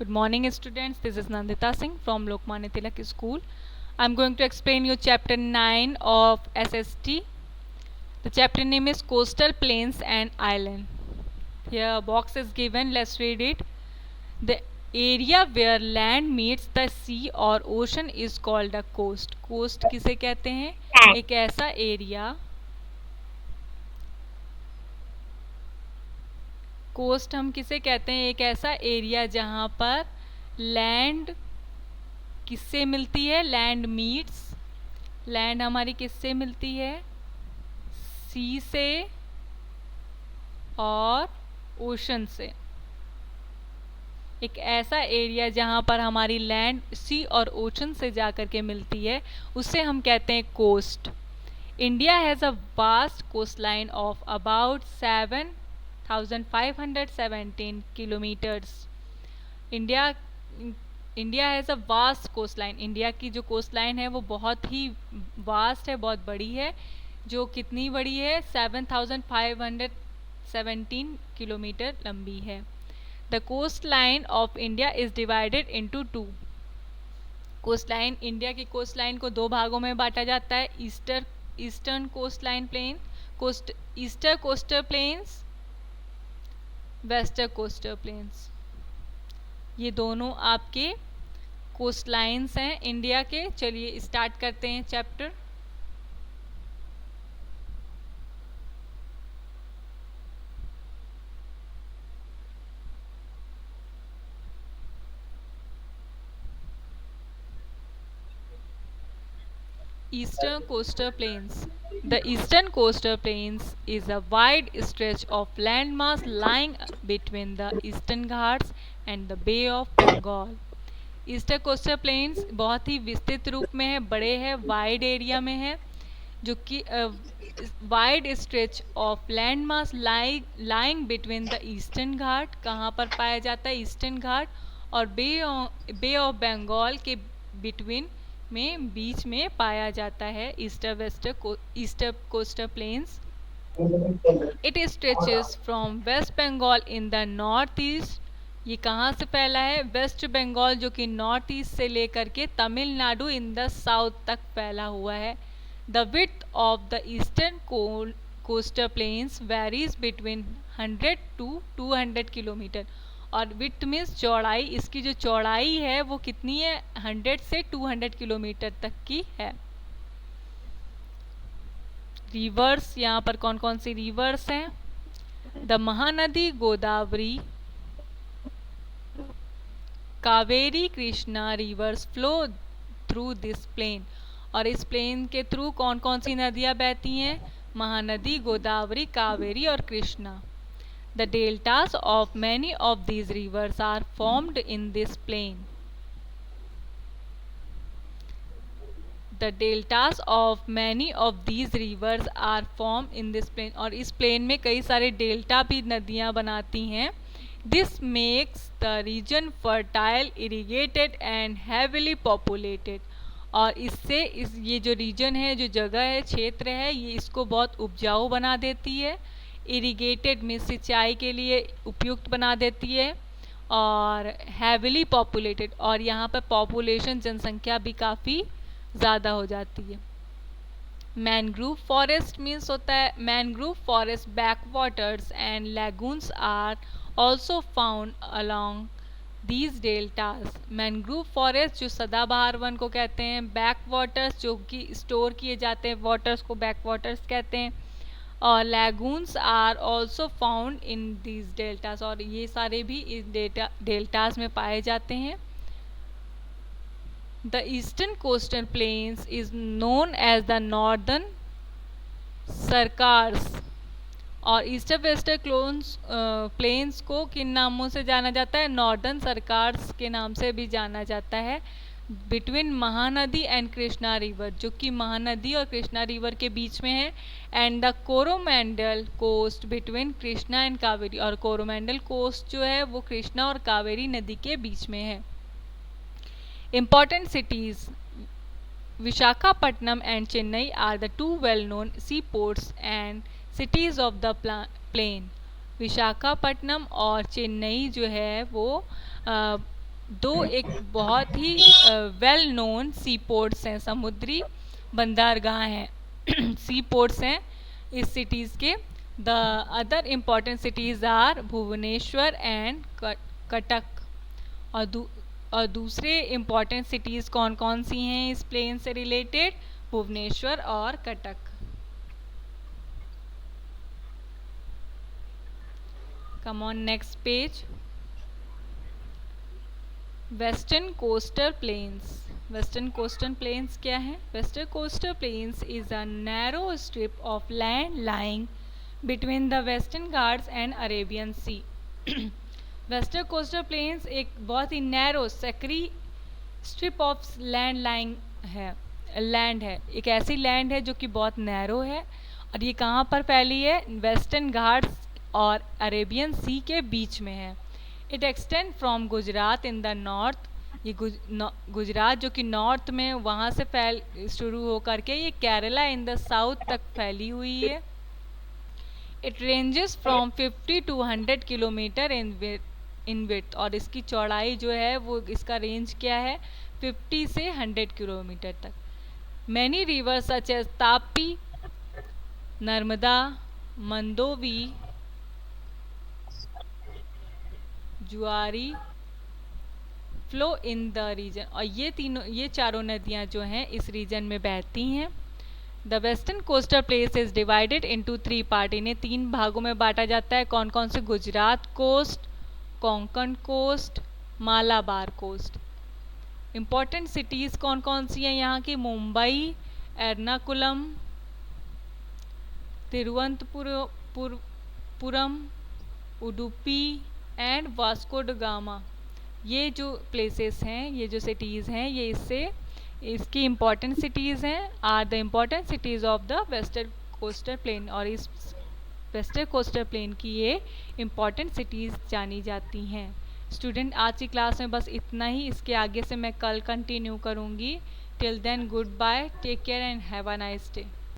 Good morning, students. This is Nandita Singh from Lokmanya Tilak School. I'm going to explain you chapter 9 of SST. The chapter name is Coastal Plains and Island. Here a box is given. Let's read it. The area where land meets the sea or ocean is called a coast. Coast किसे कहते हैं? एक ऐसा area, coast हम किसे कहते हैं? एक ऐसा एरिया जहाँ पर लैंड किससे मिलती है? लैंड मीट्स, लैंड हमारी किससे मिलती है? सी से और ओशन से। एक ऐसा एरिया जहाँ पर हमारी लैंड सी और ओशन से जा कर के मिलती है, उसे हम कहते हैं coast. India has a vast coast line of about 7,517 kilometres. India has a vast coast line. India की जो कोस्ट लाइन है वो बहुत ही वास्ट है, बहुत बड़ी है। जो कितनी बड़ी है? 7,517 किलोमीटर लंबी है। The coast line of India is divided into two. Coast line, India की कोस्ट लाइन को दो भागों में बांटा जाता है। Eastern coast line plain, eastern coastal plains, western coastal plains. ये दोनों आपके कोस्ट लाइन्स हैं इंडिया के। चलिए स्टार्ट करते हैं chapter. Eastern Coastal Plains. The Eastern Coastal Plains is a wide stretch of landmass lying between the Eastern Ghats and the Bay of Bengal. Eastern coastal planes बहुत ही विस्तृत रूप में है, बड़े हैं, वाइड एरिया में है, जो कि wide stretch of land mass lying between the eastern Ghat. कहाँ पर पाया जाता है? ईस्टर्न घाट और बे ऑफ बंगाल के बिटवीन में, बीच में पाया जाता है eastern coastal plains. It stretches from West Bengal in the north east. ये कहाँ से फैला है? वेस्ट बंगाल जो कि नॉर्थ ईस्ट से लेकर के तमिलनाडु इन द साउथ तक फैला हुआ है। The width of the eastern coastal planes varies between 100 to 200 kilometre. और विड्थ मीन्स चौड़ाई, इसकी जो चौड़ाई है वो कितनी है? 100 से 200 किलोमीटर तक की है। रिवर्स, यहाँ पर कौन कौन सी रिवर्स हैं? The Mahanadi, Godavari, Kaveri, Krishna rivers flow through this plain. और इस प्लेन के थ्रू कौन कौन सी नदियाँ बहती हैं? महानदी, गोदावरी, कावेरी और Krishna. The deltas of many of these rivers are formed in this plain. The deltas of many of these rivers are formed in this plain. और इस प्लेन में कई सारे डेल्टा भी नदियाँ बनाती हैं। This makes the region fertile, irrigated and heavily populated. और इससे ये जो रीजन है, जो जगह है, क्षेत्र है, ये इसको बहुत उपजाऊ बना देती है। इरिगेटेड में सिंचाई के लिए उपयुक्त बना देती है। और हैविली पॉपुलेटेड, और यहाँ पर पॉपुलेशन, जनसंख्या भी काफ़ी ज़्यादा हो जाती है। मैनग्रूव फॉरेस्ट मीन्स होता है, mangrove forest back waters and lagoons are also found along these deltas. Mangrove forest जो सदाबहार वन को कहते हैं, बैक वाटर्स जो कि स्टोर किए जाते हैं वाटर्स को बैक वाटर्स कहते हैं, और lagoons are also found in these deltas, और ये सारे भी इस डेल्टास में पाए जाते हैं। The eastern coastal plains is known as the northern Circars. और ईस्टर्न वेस्टर्न प्लेन्स को किन नामों से जाना जाता है? नॉर्दर्न सरकार्स के नाम से भी जाना जाता है। Between Mahanadi and Krishna river, जो कि महानदी और कृष्णा रिवर के बीच में है। And the Coromandel coast between Krishna and Kaveri, और कोरोमंडल कोस्ट जो है वो कृष्णा और कावेरी नदी के बीच में है। Important cities Visakhapatnam and Chennai are the two well known sea ports and cities of the plain. Visakhapatnam और चेन्नई जो है वो दो एक बहुत ही वेल नोन सी पोर्ट्स हैं, समुद्री बंदरगाह हैं सी पोर्ट्स हैं इस सिटीज़ के। The other important cities are Bhubaneswar and Cuttack. और और दूसरे इम्पॉर्टेंट सिटीज़ कौन कौन सी हैं इस प्लेन से रिलेटेड? भुवनेश्वर और Cuttack. Come on next page. Western coastal plains. Western coastal plains क्या है? Western coastal plains is a narrow strip of land lying between the western Ghats and Arabian sea. Western coastal plains एक बहुत ही narrow सकरी strip of land है, एक ऐसी land है जो कि बहुत नैरो है, और ये कहाँ पर फैली है? वेस्टर्न घाट्स और अरेबियन सी के बीच में है। It extend from Gujarat in the north. ये गुजरात जो कि नॉर्थ में, वहाँ से शुरू हो करके ये केरला इन द साउथ तक फैली हुई है। It ranges from 50 to 100 kilometre in width, और इसकी चौड़ाई जो है वो, इसका रेंज क्या है? 50 से 100 किलोमीटर तक। Many rivers such as Tapi, Narmada, Mandovi, Zuari flow in the reason, और ये चारों नदियाँ जो हैं इस रीजन में बहती हैं। The western coastal place is divided into 3 part. इन्हें 3 भागों में बांटा जाता है। कौन कौन से? Gujarat coast, Konkan coast, Malabar coast. Important cities कौन कौन सी हैं यहाँ की? मुंबई, एर्नाकुलम, तिरुवनंतपुरम, उडुपी एंड वास्को ड गामा। ये जो प्लेसेस हैं, ये जो सिटीज़ हैं, ये इसकी इम्पॉर्टेंट सिटीज़ हैं, are the important cities of the western coastal plain. और इस वेस्टर्न कोस्टल प्लेन की ये इम्पॉर्टेंट सिटीज़ जानी जाती हैं। स्टूडेंट, आज की क्लास में बस इतना ही। इसके आगे से मैं कल कंटिन्यू करूँगी। Till then goodbye, take care and have a nice day.